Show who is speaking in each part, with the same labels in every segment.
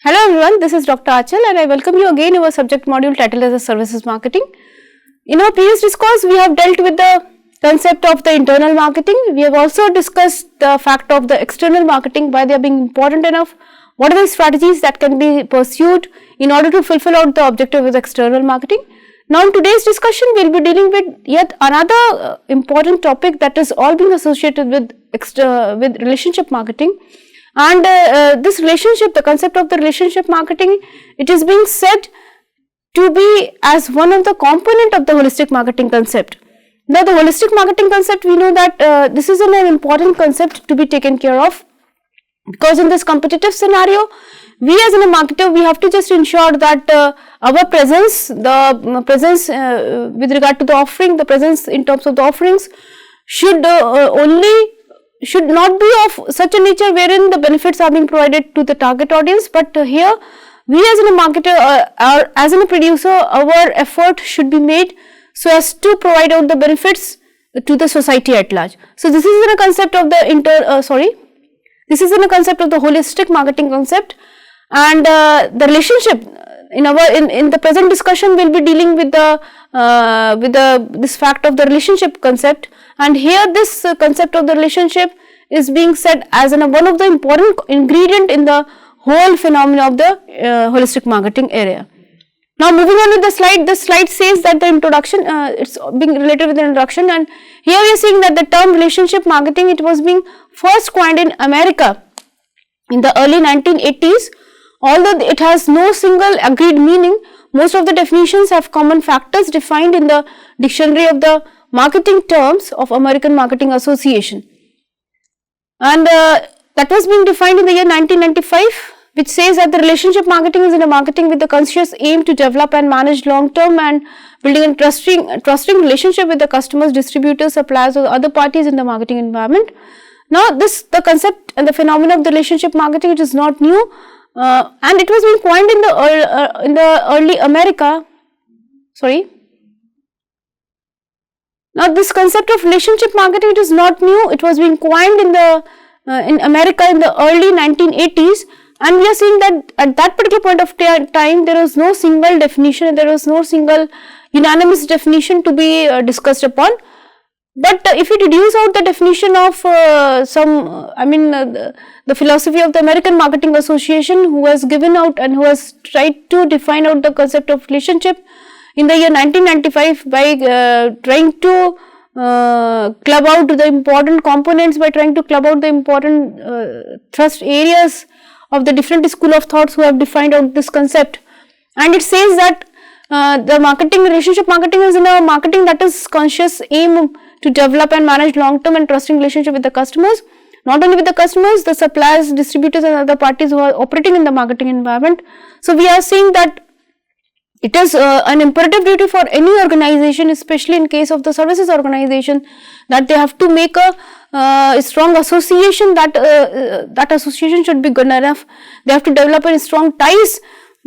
Speaker 1: Hello everyone, this is Dr. Achal and I welcome you again in our subject module titled as Services Marketing. In our previous discourse, we have dealt with the concept of the internal marketing. We have also discussed the fact of the external marketing, why they are being important enough, what are the strategies that can be pursued in order to fulfill out the objective of external marketing. Now in today's discussion, we will be dealing with yet another important topic that is all being associated with relationship marketing. And this relationship, the concept of the relationship marketing, it is being said to be as one of the component of the holistic marketing concept. Now the holistic marketing concept, we know that this is an important concept to be taken care of, because in this competitive scenario, we as a marketer, we have to just ensure that our presence, the presence with regard to the offering, the presence in terms of the offerings should not be of such a nature wherein the benefits are being provided to the target audience, but here we as a marketer or as a producer, our effort should be made so as to provide out the benefits to the society at large. So this is in a concept of the this is in a concept of the holistic marketing concept, and the relationship in the present discussion will be dealing with this fact of the relationship concept. And here this concept of the relationship is being said as one of the important ingredient in the whole phenomena of the holistic marketing area. Now moving on with the slide, this slide says that the introduction, it's being related with the introduction, and here we are seeing that the term relationship marketing, it was being first coined in America in the early 1980s. Although it has no single agreed meaning, most of the definitions have common factors defined in the dictionary of the marketing terms of American Marketing Association, and that was being defined in the year 1995, which says that the relationship marketing is in a marketing with the conscious aim to develop and manage long-term and building a trusting relationship with the customers, distributors, suppliers or other parties in the marketing environment. Now the concept and the phenomenon of the relationship marketing, it is not new, and it was being coined in the early America. Now this concept of relationship marketing, it is not new. It was being coined in America in the early 1980s, and we are seeing that at that particular point of time there was no single definition, there was no single unanimous definition to be discussed upon. But if you deduce out the definition of the philosophy of the American Marketing Association, who has given out and who has tried to define out the concept of relationship in the year 1995 by trying to club out the important components, by trying to club out the important thrust areas of the different school of thoughts who have defined out this concept. And it says that the relationship marketing is in a marketing that is conscious aim to develop and manage long-term and trusting relationship with the customers, not only with the customers, the suppliers, distributors and other parties who are operating in the marketing environment. So we are seeing that it is an imperative duty for any organization, especially in case of the services organization, that they have to make a strong association, that association should be good enough. They have to develop a strong ties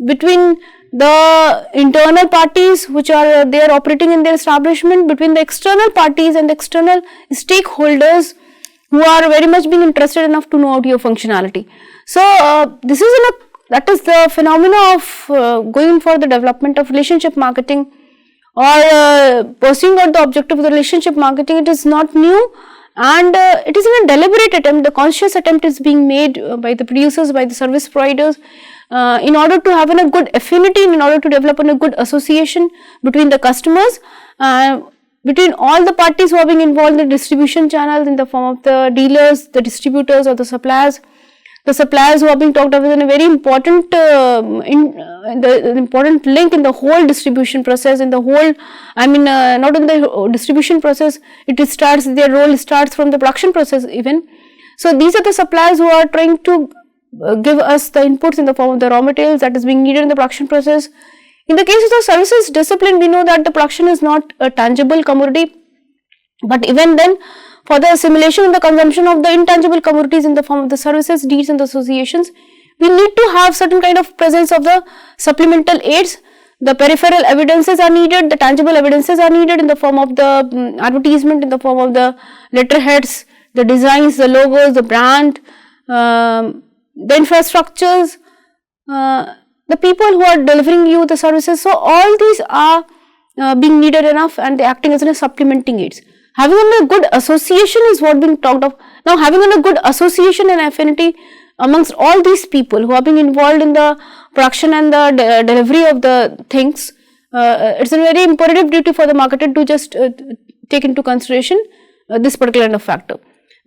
Speaker 1: between the internal parties which are there operating in their establishment, between the external parties and the external stakeholders who are very much being interested enough to know out your functionality. So this is that is the phenomena of going for the development of relationship marketing or pursuing out the objective of the relationship marketing. It is not new, and it is in a deliberate attempt, the conscious attempt is being made by the producers, by the service providers, in order to have a good affinity, in order to develop a good association between the customers, between all the parties who are being involved in the distribution channels in the form of the dealers, the distributors or the suppliers. The suppliers who are being talked about in a very important important link in the whole distribution process, in the whole, not in the distribution process, their role starts from the production process even. So these are the suppliers who are trying to give us the inputs in the form of the raw materials that is being needed in the production process. In the case of the services discipline, we know that the production is not a tangible commodity, but even then, for the assimilation and the consumption of the intangible commodities in the form of the services, deeds and the associations, we need to have certain kind of presence of the supplemental aids. The peripheral evidences are needed, the tangible evidences are needed in the form of the advertisement, in the form of the letterheads, the designs, the logos, the brand, the infrastructures, the people who are delivering you the services. So all these are being needed enough, and they acting as a supplementing aids. Having a good association is what being talked of. Now, having a good association and affinity amongst all these people who are being involved in the production and the delivery of the things, it's a very imperative duty for the marketer to just take into consideration this particular kind of factor.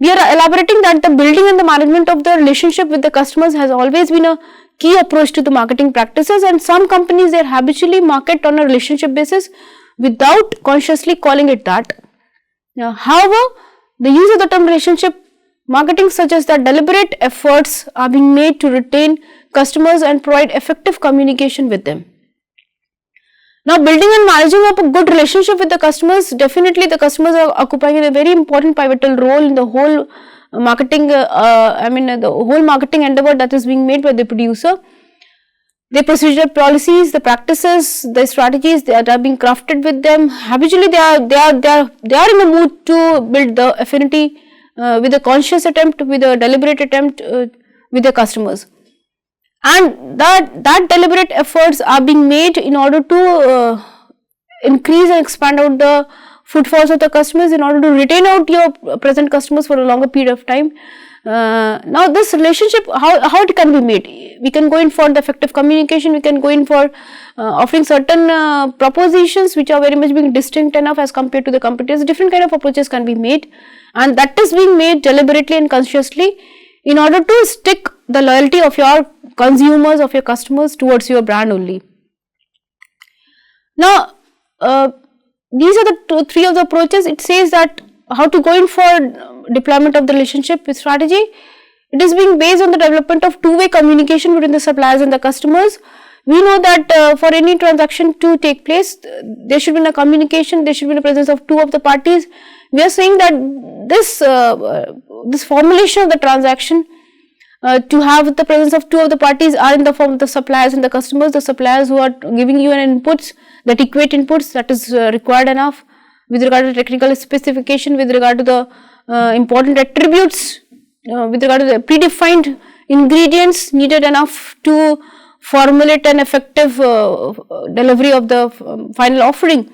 Speaker 1: We are elaborating that the building and the management of the relationship with the customers has always been a key approach to the marketing practices, and some companies they habitually market on a relationship basis without consciously calling it that. Now, however, the use of the term relationship marketing suggests that deliberate efforts are being made to retain customers and provide effective communication with them. Now, building and managing up a good relationship with the customers, definitely the customers are occupying a very important pivotal role in the whole marketing, the whole marketing endeavor that is being made by the producer. The procedural policies, the practices, the strategies that are being crafted with them, habitually they are in the mood to build the affinity with a conscious attempt, with a deliberate attempt with the customers. And that deliberate efforts are being made in order to increase and expand out the footfalls of the customers, in order to retain out your present customers for a longer period of time. Now, this relationship, how it can be made? We can go in for the effective communication, we can go in for offering certain propositions which are very much being distinct enough as compared to the competitors. Different kind of approaches can be made, and that is being made deliberately and consciously in order to stick the loyalty of your consumers, of your customers towards your brand only. Now, these are the three of the approaches. It says that how to go in for deployment of the relationship with strategy. It is being based on the development of two-way communication between the suppliers and the customers. We know that for any transaction to take place, there should be a communication, there should be a presence of two of the parties. We are saying that this formulation of the transaction to have the presence of two of the parties are in the form of the suppliers and the customers. The suppliers who are giving you an inputs, that equate inputs that is required enough with regard to technical specification, with regard to the important attributes, with regard to the predefined ingredients needed enough to formulate an effective delivery of the final offering.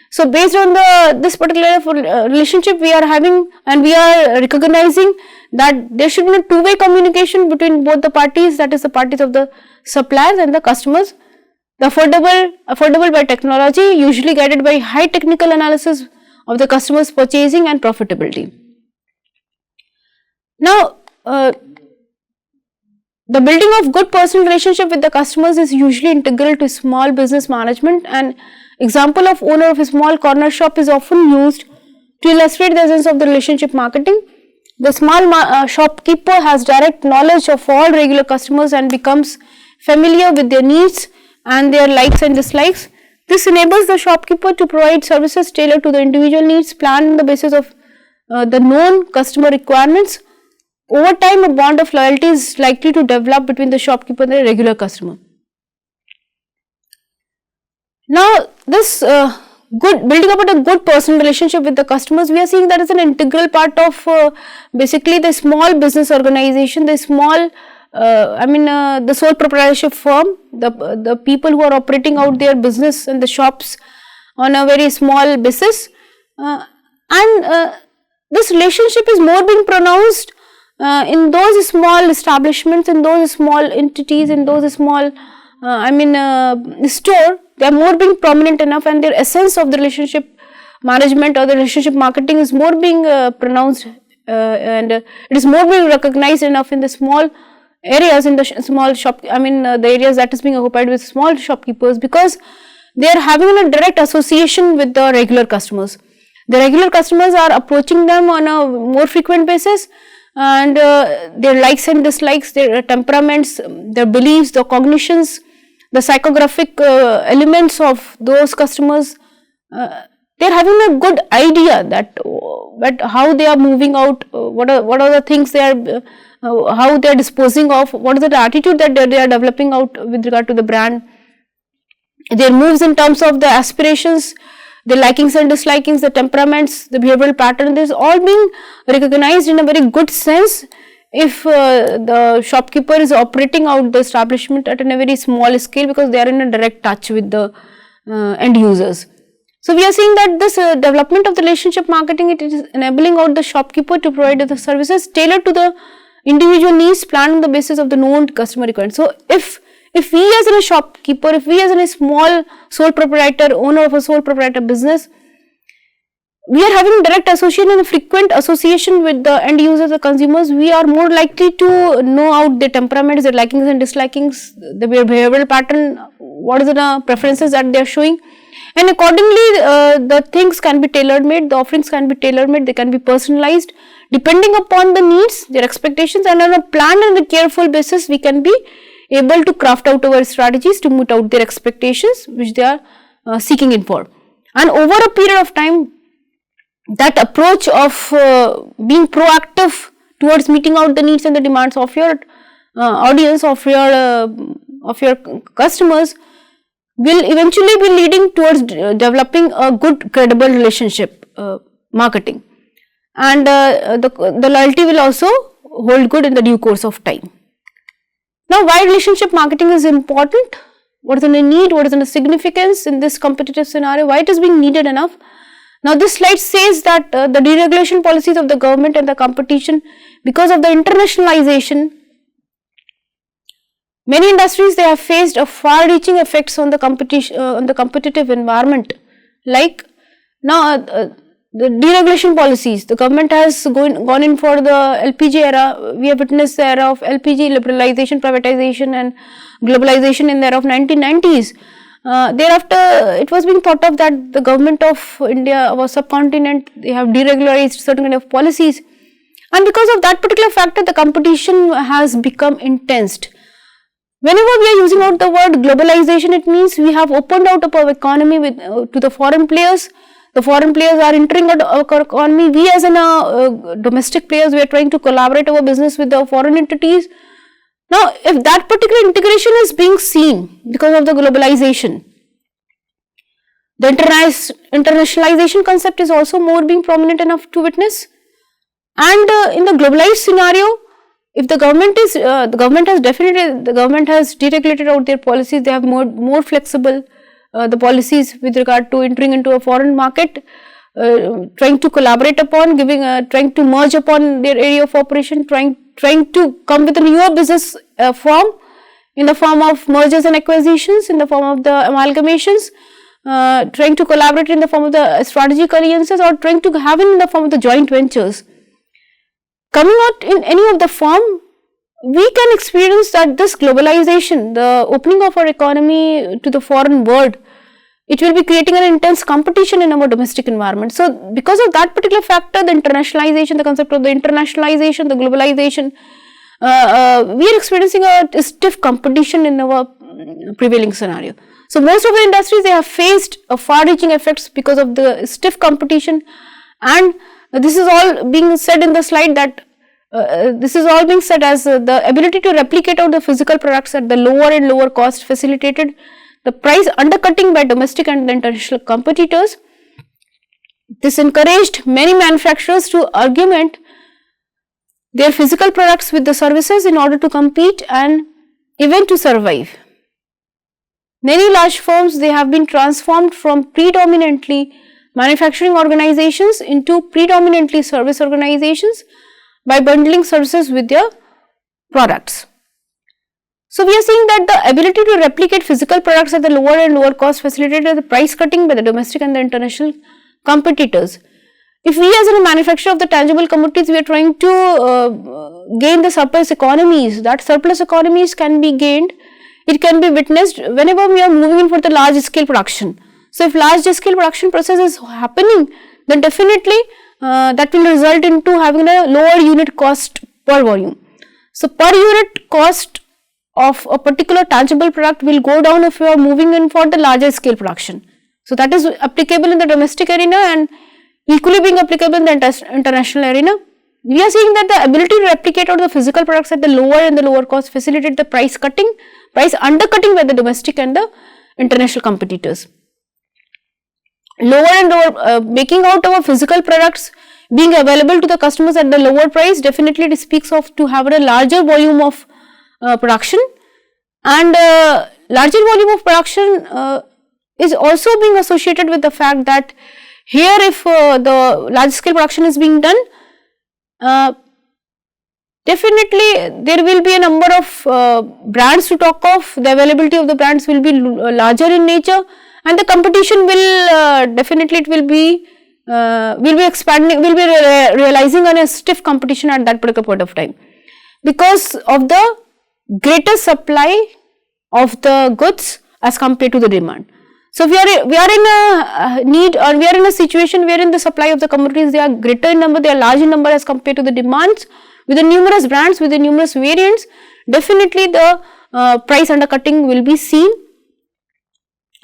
Speaker 1: So, based on this particular relationship we are having, and we are recognizing that there should be a two-way communication between both the parties, that is the parties of the suppliers and the customers. The affordable by technology, usually guided by high technical analysis of the customer's purchasing and profitability. Now, the building of good personal relationship with the customers is usually integral to small business management, and example of owner of a small corner shop is often used to illustrate the essence of the relationship marketing. The small shopkeeper has direct knowledge of all regular customers and becomes familiar with their needs and their likes and dislikes. This enables the shopkeeper to provide services tailored to the individual needs, planned on the basis of the known customer requirements. Over time, a bond of loyalty is likely to develop between the shopkeeper and the regular customer. Now, this building up a good personal relationship with the customers, we are seeing that is an integral part of basically the small business organization, the small, the sole proprietorship firm, the people who are operating out their business and the shops on a very small basis, and this relationship is more being pronounced in those small establishments, in those small entities, in those small, store. They are more being prominent enough, and their essence of the relationship management or the relationship marketing is more being pronounced, and it is more being recognized enough in the small areas, in the small shop, the areas that is being occupied with small shopkeepers, because they are having a direct association with the regular customers. The regular customers are approaching them on a more frequent basis, and their likes and dislikes, their temperaments, their beliefs, the cognitions, the psychographic elements of those customers, they are having a good idea that how they are moving out, what are the things they are, how they are disposing of, what is the attitude that they are developing out with regard to the brand, their moves in terms of the aspirations, the likings and dislikings, the temperaments, the behavioral pattern. This is all being recognized in a very good sense if the shopkeeper is operating out the establishment at a very small scale, because they are in a direct touch with the end users. So, we are seeing that this development of the relationship marketing, it is enabling out the shopkeeper to provide the services tailored to the individual needs, planned on the basis of the known customer requirements. So, if we as a shopkeeper, if we as a small sole proprietor, owner of a sole proprietor business, we are having direct association and frequent association with the end users, the consumers, we are more likely to know out their temperaments, their likings and dislikings, the behavioral pattern, what is the preferences that they are showing, and accordingly the things can be tailor made, the offerings can be tailor made, they can be personalized depending upon the needs, their expectations, and on a planned and a careful basis we can be able to craft out our strategies to meet out their expectations which they are seeking in for. And over a period of time, that approach of being proactive towards meeting out the needs and the demands of your audience, of your customers, will eventually be leading towards developing a good credible relationship marketing, and the loyalty will also hold good in the due course of time. Now, why relationship marketing is important? What is the need? What is the significance in this competitive scenario? Why it is being needed enough? Now, this slide says that the deregulation policies of the government and the competition, because of the internationalization, many industries, they have faced a far-reaching effects on the competition, on the competitive environment. Like now, the deregulation policies, the government has gone in for the LPG era. We have witnessed the era of LPG liberalization, privatization, and globalization in the era of 1990s. Thereafter, it was being thought of that the government of India, our subcontinent, they have deregularized certain kind of policies, and because of that particular factor, the competition has become intense. Whenever we are using out the word globalization, it means we have opened out of our economy to the foreign players. The foreign players are entering our economy. We as domestic players, we are trying to collaborate our business with the foreign entities. Now, if that particular integration is being seen because of the globalization, the internationalization concept is also more being prominent enough to witness. And in the globalized scenario, if the government is, the government has deregulated out their policies, they have more flexible the policies with regard to entering into a foreign market, trying to collaborate upon, trying to merge upon their area of operation, trying to come with a newer business form in the form of mergers and acquisitions, in the form of the amalgamations, trying to collaborate in the form of the strategic alliances, or trying to have it in the form of the joint ventures. Coming out in any of the form, we can experience that this globalization, the opening of our economy to the foreign world, it will be creating an intense competition in our domestic environment. So, because of that particular factor, the internationalization, the concept of the internationalization, the globalization, we are experiencing a stiff competition in our prevailing scenario. So, most of the industries, they have faced a far-reaching effects because of the stiff competition, and this is all being said in the slide that this is all being said as the ability to replicate out the physical products at the lower and lower cost facilitated the price undercutting by domestic and the international competitors. This encouraged many manufacturers to augment their physical products with the services in order to compete and even to survive. Many large firms, they have been transformed from predominantly manufacturing organizations into predominantly service organizations by bundling services with their products. So, we are seeing that the ability to replicate physical products at the lower and lower cost facilitated the price cutting by the domestic and the international competitors. If we as a manufacturer of the tangible commodities, we are trying to gain the surplus economies, that surplus economies can be gained, it can be witnessed whenever we are moving in for the large scale production. So, if large scale production process is happening, then definitely that will result into having a lower unit cost per volume. So, per unit cost of a particular tangible product will go down if you are moving in for the larger scale production. So, that is applicable in the domestic arena and equally being applicable in the international arena. We are seeing that the ability to replicate out the physical products at the lower and the lower cost facilitate the price undercutting by the domestic and the international competitors. Lower and lower, making out our physical products being available to the customers at the lower price, definitely it speaks of to have a larger volume of production, and larger volume of production is also being associated with the fact that here if the large scale production is being done, definitely there will be a number of brands to talk of, the availability of the brands will be larger in nature, and the competition will definitely it will be expanding, will be realizing on a stiff competition at that particular point of time because of the greater supply of the goods as compared to the demand. So, we are in a need, or we are in a situation wherein the supply of the commodities, they are greater in number, they are large in number as compared to the demands, with the numerous brands, with the numerous variants, definitely the price undercutting will be seen,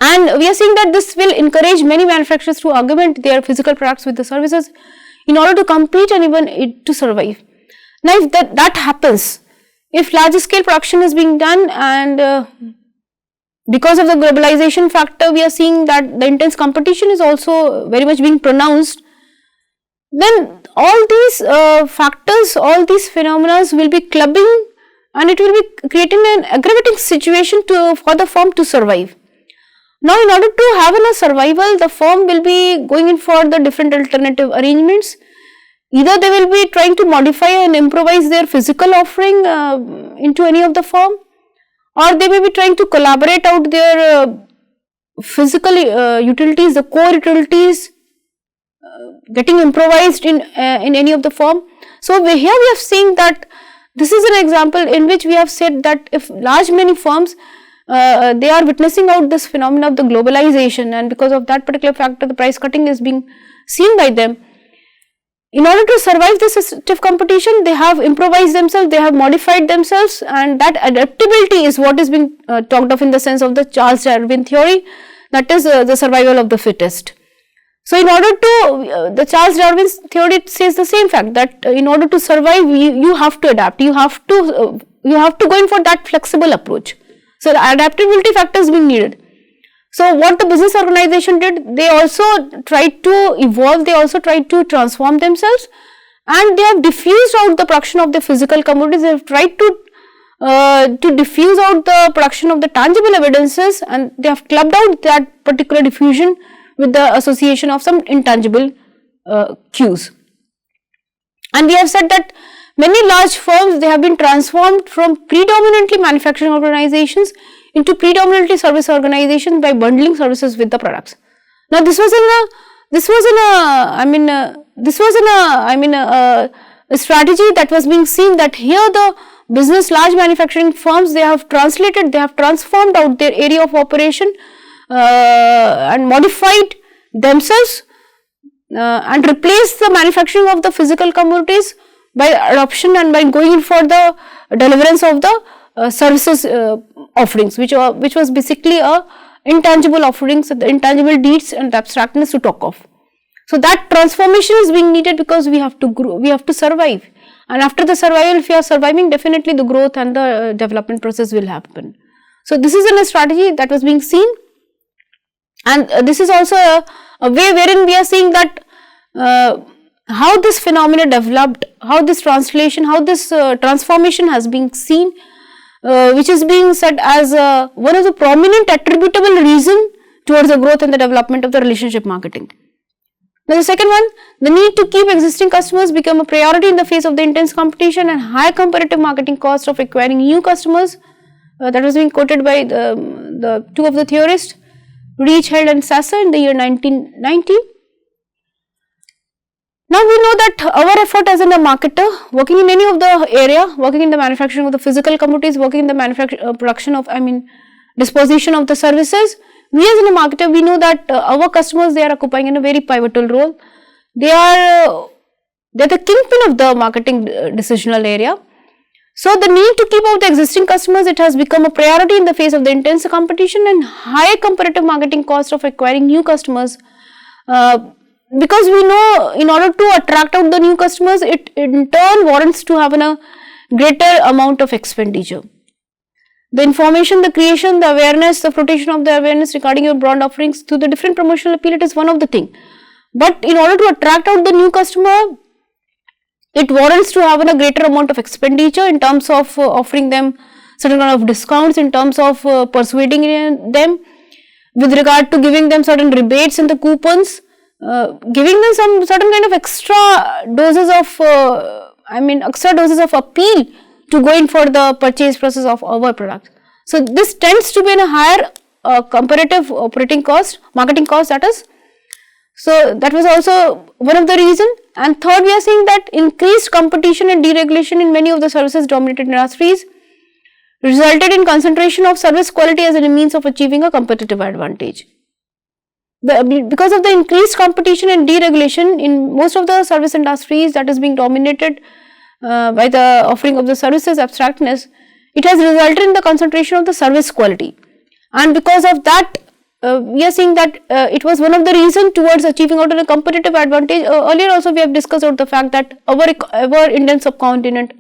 Speaker 1: and we are seeing that this will encourage many manufacturers to augment their physical products with the services in order to compete and even to survive. Now, if that happens, if large scale production is being done, and because of the globalization factor, we are seeing that the intense competition is also very much being pronounced, then all these factors, all these phenomena will be clubbing, and it will be creating an aggravating situation for the firm to survive. Now, in order to have a survival, the firm will be going in for the different alternative arrangements. Either they will be trying to modify and improvise their physical offering into any of the firm, or they may be trying to collaborate out their physical utilities, the core utilities, getting improvised in any of the firm. So, here we have seen that this is an example in which we have said that if large many firms they are witnessing out this phenomena of the globalization, and because of that particular factor the price cutting is being seen by them. In order to survive this stiff competition, they have improvised themselves, they have modified themselves, and that adaptability is what is being talked of in the sense of the Charles Darwin theory, that is the survival of the fittest. So, in order to the Charles Darwin's theory says the same fact that in order to survive you have to adapt, you have to go in for that flexible approach. So, the adaptability factor is being needed. So, what the business organization did, they also tried to evolve, they also tried to transform themselves, and they have diffused out the production of the physical commodities, they have tried to diffuse out the production of the tangible evidences, and they have clubbed out that particular diffusion with the association of some intangible cues. And we have said that many large firms, they have been transformed from predominantly manufacturing organizations into predominantly service organizations by bundling services with the products. Now, this was a strategy that was being seen, that here the large manufacturing firms, they have transformed out their area of operation and modified themselves and replaced the manufacturing of the physical commodities by adoption and by going in for the deliverance of the services offerings, which was basically intangible offerings, the intangible deeds and the abstractness to talk of. So, that transformation is being needed because we have to grow, we have to survive, and after the survival, if you are surviving, definitely the growth and the development process will happen. So, this is a strategy that was being seen, and this is also a way wherein we are seeing that how this phenomena developed, how this translation, how this transformation has been seen, which is being said as one of the prominent attributable reason towards the growth and the development of the relationship marketing. Now, the second one, the need to keep existing customers become a priority in the face of the intense competition and high comparative marketing cost of acquiring new customers. That was being quoted by the two of the theorists, Reich, Held and Sasser in the year 1990. Now, we know that our effort as a marketer, working in any of the area, working in the manufacturing of the physical commodities, working in the production of, disposition of the services, we as a marketer, we know that our customers, they are occupying in a very pivotal role. They are the kingpin of the marketing decisional area. So, the need to keep out the existing customers, it has become a priority in the face of the intense competition and high comparative marketing cost of acquiring new customers. Because we know in order to attract out the new customers, it in turn warrants to have a greater amount of expenditure. The information, the creation, the awareness, the flotation of the awareness regarding your brand offerings to the different promotional appeal, it is one of the thing. But in order to attract out the new customer, it warrants to have a greater amount of expenditure in terms of offering them certain kind of discounts, in terms of persuading them, with regard to giving them certain rebates in the coupons, giving them some certain kind of extra doses of extra doses of appeal to go in for the purchase process of our products. So this tends to be in a higher comparative operating cost, marketing cost, that is. So that was also one of the reason. And third, we are seeing that increased competition and deregulation in many of the services dominated industries resulted in concentration of service quality as a means of achieving a competitive advantage. Because of the increased competition and deregulation in most of the service industries that is being dominated by the offering of the services abstractness, it has resulted in the concentration of the service quality, and because of that we are seeing that it was one of the reasons towards achieving out a competitive advantage. Earlier also we have discussed about the fact that our Indian subcontinent,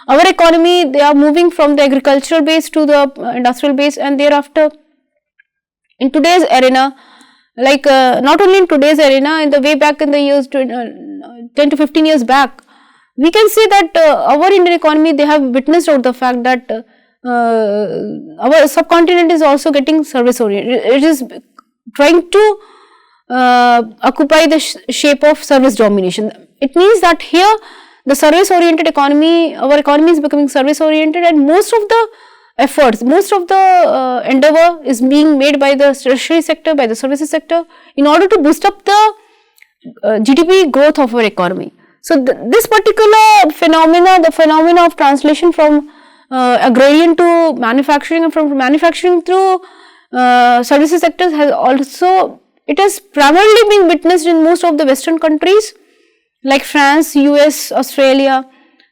Speaker 1: our economy, they are moving from the agricultural base to the industrial base, and thereafter in today's arena, like not only in today's arena, in the way back in the years 10 to 15 years back, we can see that our Indian economy, they have witnessed out the fact that our subcontinent is also getting service oriented. It is trying to occupy the shape of service domination. It means that here the service oriented economy, our economy is becoming service oriented, and most of the efforts, most of the endeavor is being made by the tertiary sector, by the services sector, in order to boost up the GDP growth of our economy. So this particular phenomena, the phenomena of translation from agrarian to manufacturing and from manufacturing to services sectors has also, it has primarily been witnessed in most of the Western countries like France, US, Australia.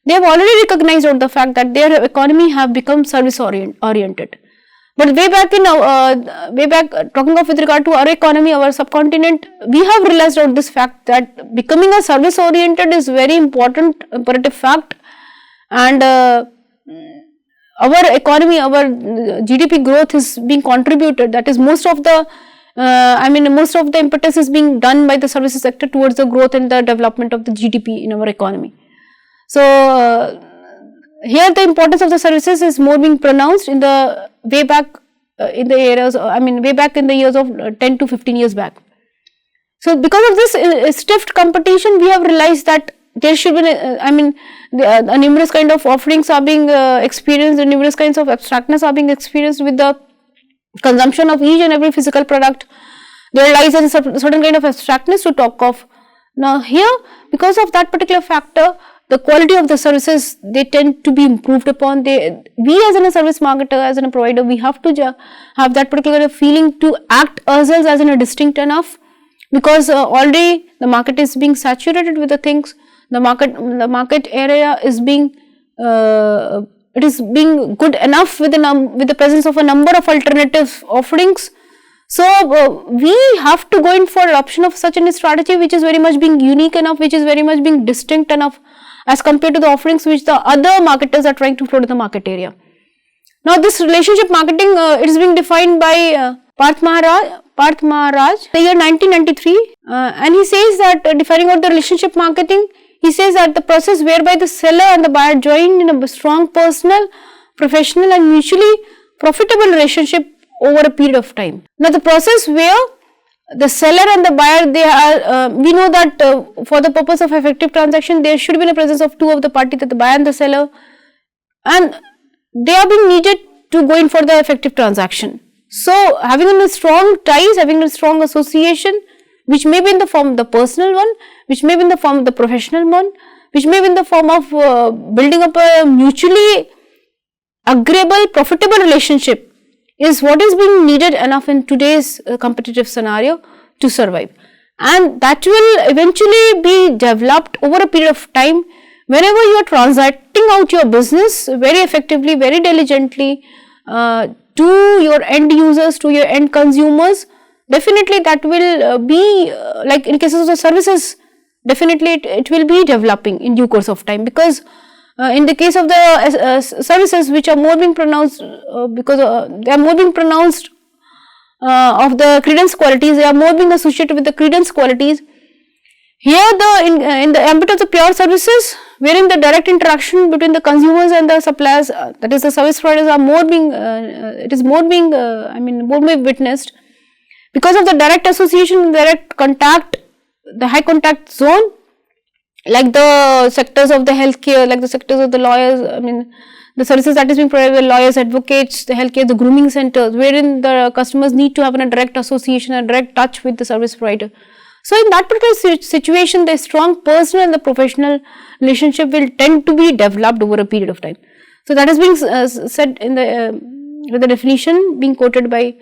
Speaker 1: They have already recognized out the fact that their economy have become service oriented. But way back talking of with regard to our economy, our subcontinent, we have realized out this fact that becoming a service oriented is very important, imperative fact, and our economy, our GDP growth is being contributed, that is most of the most of the impetus is being done by the services sector towards the growth and the development of the GDP in our economy. So here the importance of the services is more being pronounced in the way back in the areas, way back in the years of 10 to 15 years back. So because of this stiff competition, we have realized that there should be, numerous kind of offerings are being experienced, and numerous kinds of abstractness are being experienced with the consumption of each and every physical product. There lies a certain kind of abstractness to talk of. Now here, because of that particular factor, the quality of the services, they tend to be improved upon. We as a service marketer, as a provider, we have to have that particular feeling to act ourselves as a distinct enough, because already the market is being saturated with the things. The market area is being it is being good enough with the presence of a number of alternative offerings. So we have to go in for adoption of such a strategy which is very much being unique enough, which is very much being distinct enough as compared to the offerings which the other marketers are trying to float in the market area. Now this relationship marketing, it is being defined by Parth Maharaj, the year 1993, and he says that defining out the relationship marketing, he says that the process whereby the seller and the buyer join in a strong personal, professional and mutually profitable relationship over a period of time. Now the process where the seller and the buyer, they are, we know that for the purpose of effective transaction, there should be the presence of two of the parties, the buyer and the seller, and they are being needed to go in for the effective transaction. So having a strong ties, having a strong association, which may be in the form of the personal one, which may be in the form of the professional one, which may be in the form of building up a mutually agreeable, profitable relationship, is what is being needed enough in today's competitive scenario to survive. And that will eventually be developed over a period of time whenever you are transacting out your business very effectively, very diligently to your end users, to your end consumers. Definitely that will be like in cases of the services, definitely it will be developing in due course of time, because in the case of the services which are more being pronounced because they are more being pronounced of the credence qualities, they are more being associated with the credence qualities. Here in the ambit of the pure services, wherein the direct interaction between the consumers and the suppliers, that is the service providers, are more being witnessed because of the direct association, direct contact, the high contact zone, like the sectors of the healthcare, like the sectors of the lawyers, the services that is being provided by lawyers, advocates, the healthcare, the grooming centers, wherein the customers need to have a direct association, a direct touch with the service provider. So, in that particular situation, the strong personal and the professional relationship will tend to be developed over a period of time. So, that is being said in the with the definition being quoted by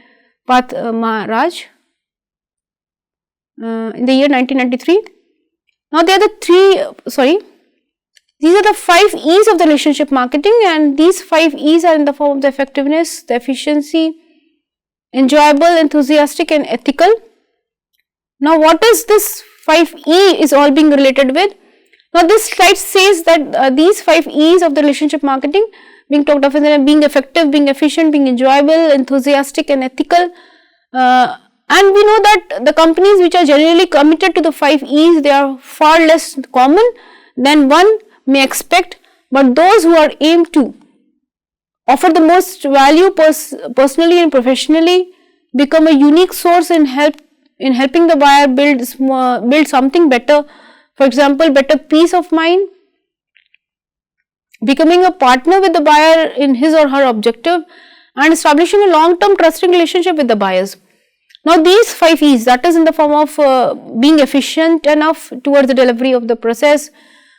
Speaker 1: Path Maharaj in the year 1993. Now, these are the 5 E's of the relationship marketing, and these 5 E's are in the form of the effectiveness, the efficiency, enjoyable, enthusiastic and ethical. Now, what is this 5E is all being related with? Now, this slide says that these 5 E's of the relationship marketing being talked of as being effective, being efficient, being enjoyable, enthusiastic and ethical. And we know that the companies which are generally committed to the 5 E's, they are far less common than one may expect, but those who are aimed to offer the most value personally and professionally, become a unique source in helping the buyer build something better, for example, better peace of mind, becoming a partner with the buyer in his or her objective, and establishing a long-term trusting relationship with the buyers. Now, these 5 E's, that is in the form of being efficient enough towards the delivery of the process.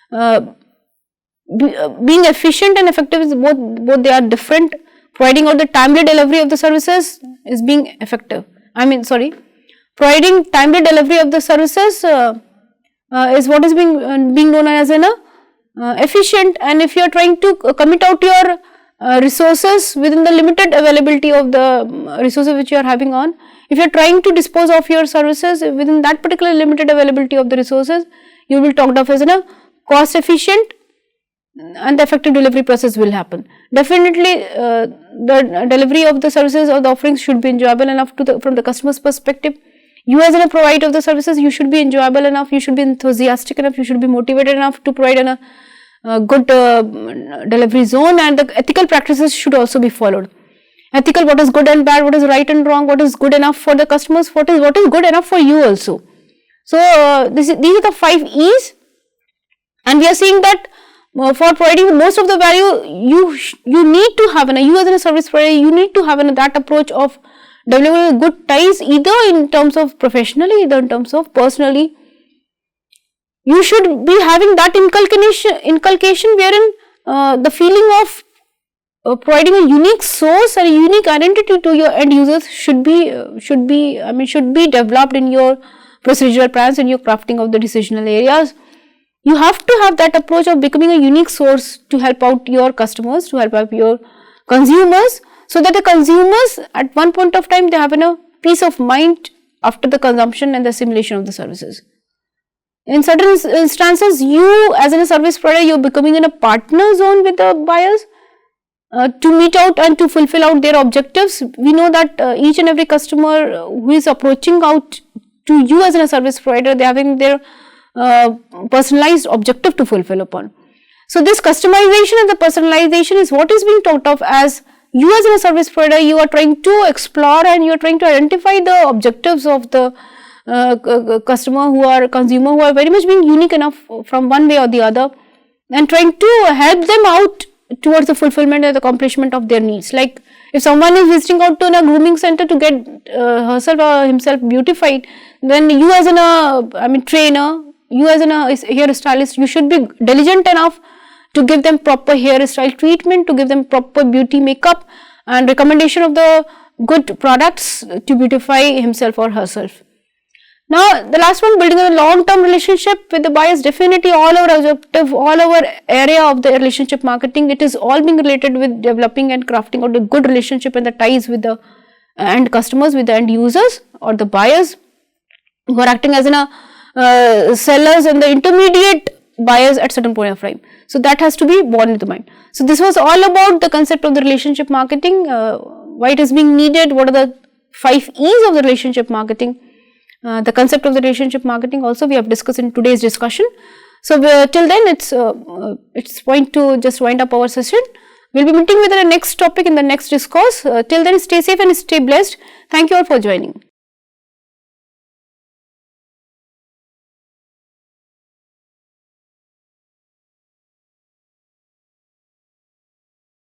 Speaker 1: Being efficient and effective is both they are different. Providing out the timely delivery of the services is being effective. Providing timely delivery of the services is what is being known as efficient. And if you are trying to commit out your resources within the limited availability of the resources which you are having on, if you are trying to dispose of your services within that particular limited availability of the resources, you will be talked of as cost efficient, and the effective delivery process will happen. Definitely, the delivery of the services or the offerings should be enjoyable enough from the customer's perspective. You as a provider of the services, you should be enjoyable enough, you should be enthusiastic enough, you should be motivated enough to provide a good delivery zone, and the ethical practices should also be followed. Ethical, what is good and bad, what is right and wrong, what is good enough for the customers, what is good enough for you also. So, these are the 5 E's, and we are seeing that for providing most of the value, you need to have you as a service provider, you need to have that approach of developing good ties, either in terms of professionally, either in terms of personally. You should be having that inculcation wherein the feeling of providing a unique source and a unique identity to your end users should be developed in your procedural plans and your crafting of the decisional areas. You have to have that approach of becoming a unique source to help out your customers, to help out your consumers, so that the consumers at one point of time they have a peace of mind after the consumption and the assimilation of the services. In certain instances, you as a service provider, you are becoming in a partner zone with the buyers to meet out and to fulfill out their objectives. We know that each and every customer who is approaching out to you as a service provider, they are having their personalized objective to fulfill upon. So, this customization and the personalization is what is being talked of as you as a service provider, you are trying to explore and you are trying to identify the objectives of the consumer who are very much being unique enough from one way or the other, and trying to help them out towards the fulfillment and the accomplishment of their needs. Like if someone is visiting out to a grooming center to get herself or himself beautified, then you as trainer, you as a hairstylist, you should be diligent enough to give them proper hairstyle treatment, to give them proper beauty makeup and recommendation of the good products to beautify himself or herself. Now, the last one, building a long-term relationship with the buyers, definitely all our objective, all our area of the relationship marketing, it is all being related with developing and crafting out a good relationship and the ties with the end customers, with the end users or the buyers who are acting as sellers and the intermediate buyers at certain point of time. So, that has to be borne in the mind. So, this was all about the concept of the relationship marketing, why it is being needed, what are the 5 E's of the relationship marketing. The concept of the relationship marketing also we have discussed in today's discussion. So, till then it's point to just wind up our session. We'll be meeting with the next topic in the next discourse. Till then, stay safe and stay blessed. Thank you all for joining.